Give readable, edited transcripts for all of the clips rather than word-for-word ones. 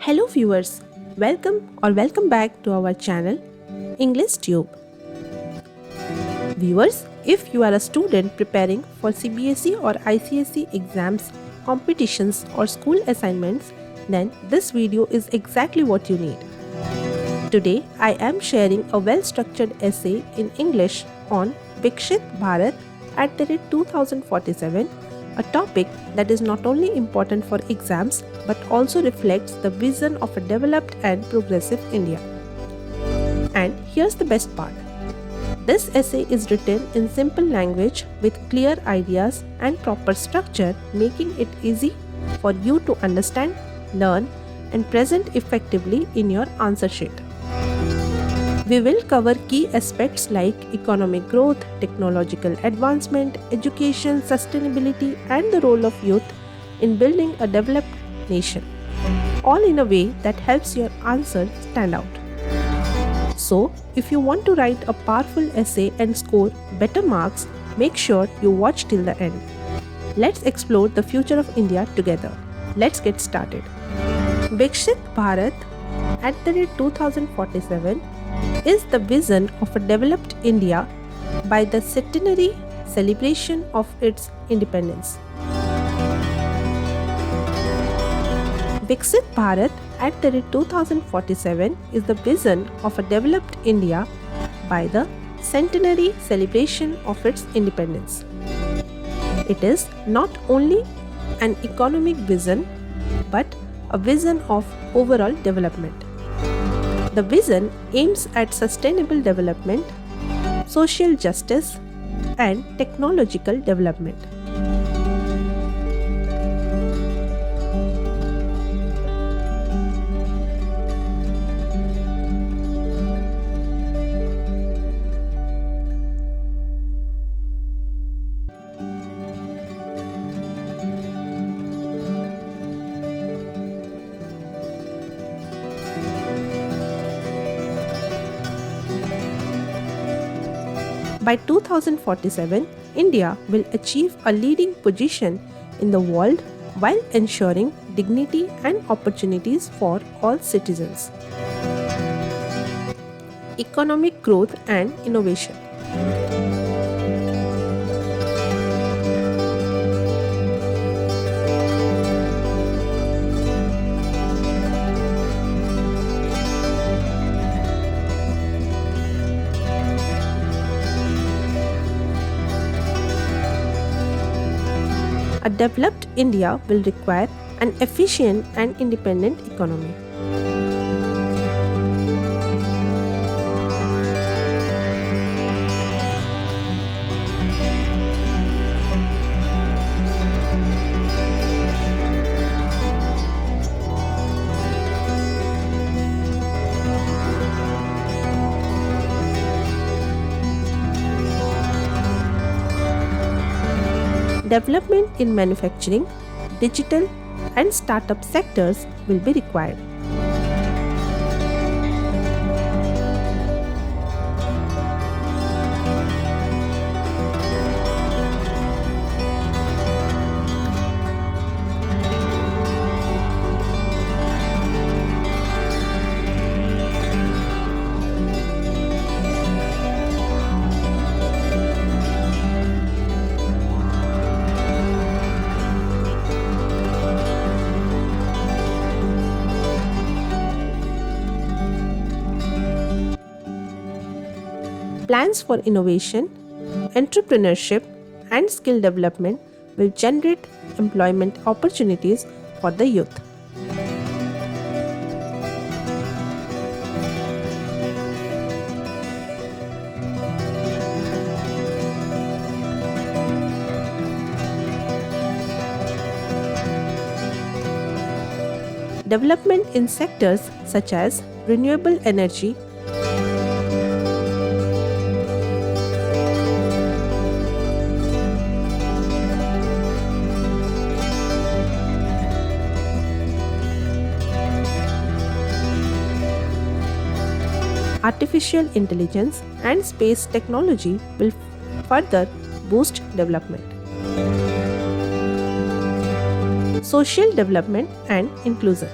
Hello viewers, welcome back to our channel English Tube. Viewers, if you are a student preparing for CBSE or ICSE exams, competitions or school assignments, then this video is exactly what you need. Today I am sharing a well-structured essay in English on Viksit Bharat at the rate 2047, a topic that is not only important for exams but also reflects the vision of a developed and progressive India. And here's the best part. This essay is written in simple language with clear ideas and proper structure, making it easy for you to understand, learn, and present effectively in your answer sheet. We will cover key aspects like economic growth, technological advancement, education, sustainability, and the role of youth in building a developed nation, all in a way that helps your answer stand out. So, if you want to write a powerful essay and score better marks, make sure you watch till the end. Let's explore the future of India together. Let's get started. Viksit Bharat at the rate 2047 is the vision of a developed India by the centenary celebration of its independence. Viksit Bharat at the rate 2047 is the vision of a developed India by the centenary celebration of its independence. It is not only an economic vision but a vision of overall development. The vision aims at sustainable development, social justice, and technological development. By 2047, India will achieve a leading position in the world while ensuring dignity and opportunities for all citizens. Economic growth and innovation. A developed India will require an efficient and independent economy. Development in manufacturing, digital, and startup sectors will be required. Plans for innovation, entrepreneurship, and skill development will generate employment opportunities for the youth. Development in sectors such as renewable energy, artificial intelligence, and space technology will further boost development. Social development and inclusion.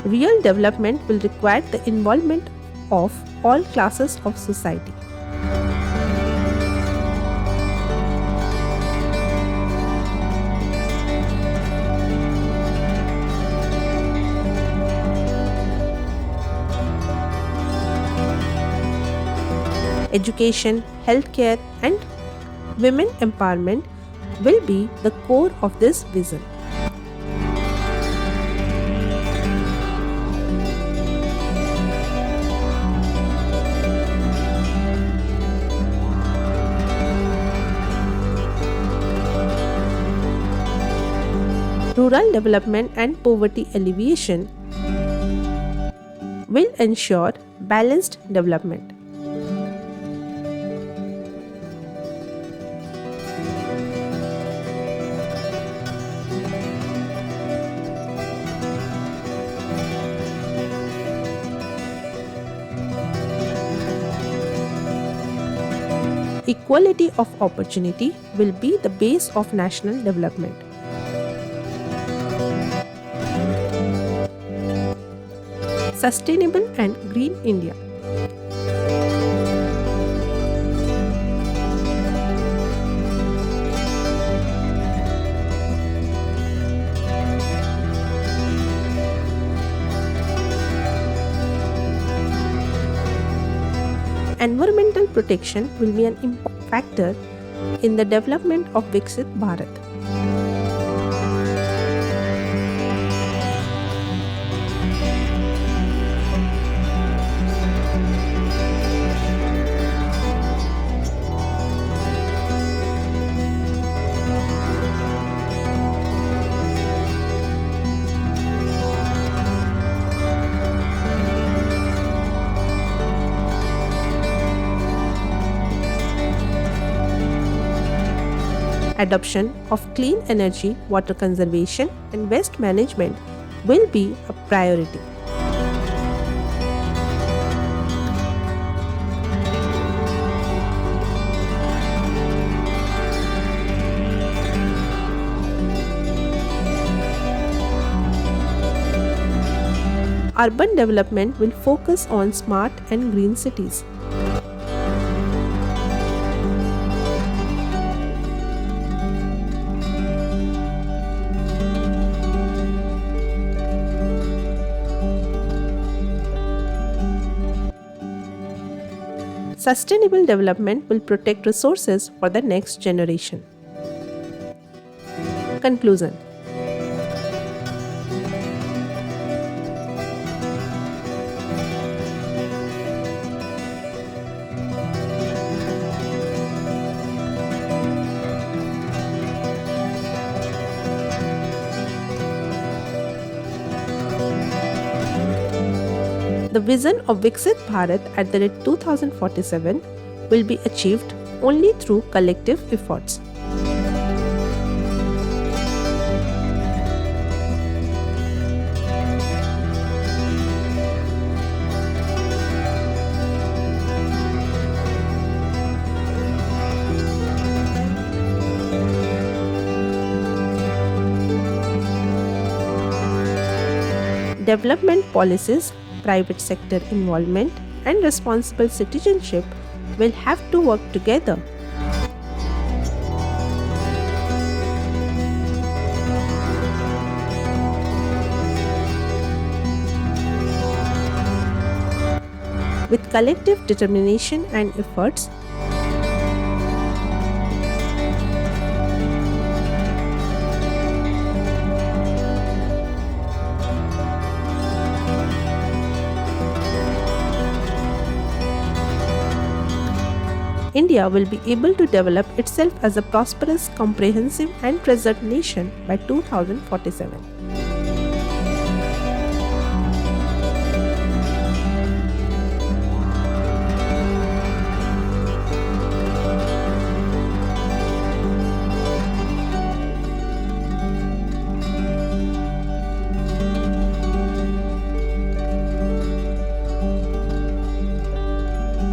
Real development will require the involvement of all classes of society. Education, healthcare, and women empowerment will be the core of this vision. Rural development and poverty alleviation will ensure balanced development. Equality of opportunity will be the base of national development. Sustainable and Green India. Environmental protection will be an important factor in the development of Viksit Bharat. Adoption of clean energy, water conservation, and waste management will be a priority. Urban development will focus on smart and green cities. Sustainable development will protect resources for the next generation. Conclusion. The vision of Viksit Bharat at the rate 2047 will be achieved only through collective efforts. Development policies, private sector involvement, and responsible citizenship will have to work together. With collective determination and efforts, India will be able to develop itself as a prosperous, comprehensive, and treasured nation by 2047.